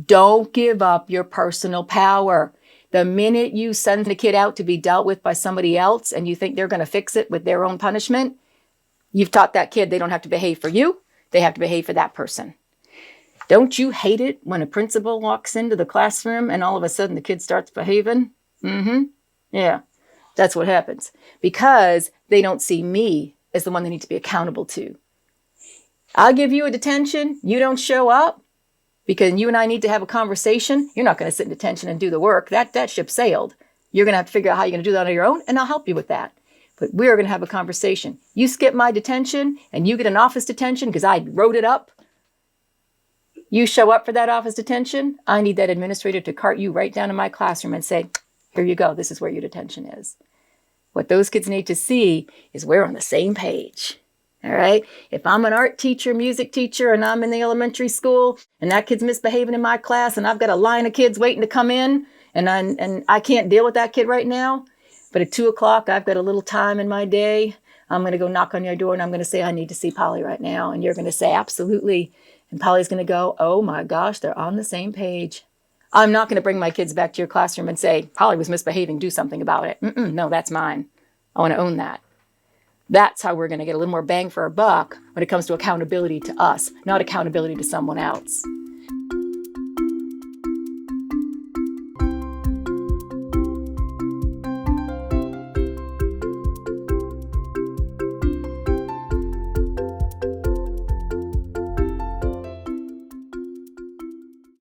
Don't give up your personal power. The minute you send the kid out to be dealt with by somebody else and you think they're going to fix it with their own punishment, you've taught that kid they don't have to behave for you. They have to behave for that person. Don't you hate it when a principal walks into the classroom and all of a sudden the kid starts behaving? Yeah, that's what happens. Because they don't see me as the one they need to be accountable to. I'll give you a detention. You don't show up because you and I need to have a conversation. You're not going to sit in detention and do the work. That ship sailed. You're going to have to figure out how you're going to do that on your own, and I'll help you with that. But we're going to have a conversation. You skip my detention and you get an office detention because I wrote it up. You show up for that office detention. I need that administrator to cart you right down to my classroom and say, here you go. This is where your detention is. What those kids need to see is we're on the same page. All right. If I'm an art teacher, music teacher, and I'm in the elementary school and that kid's misbehaving in my class and I've got a line of kids waiting to come in and I can't deal with that kid right now. But at 2:00, I've got a little time in my day. I'm going to go knock on your door and I'm going to say, I need to see Polly right now. And you're going to say, absolutely. And Polly's going to go, oh my gosh, they're on the same page. I'm not going to bring my kids back to your classroom and say, Polly was misbehaving, do something about it. No, that's mine. I want to own that. That's how we're going to get a little more bang for our buck when it comes to accountability to us, not accountability to someone else.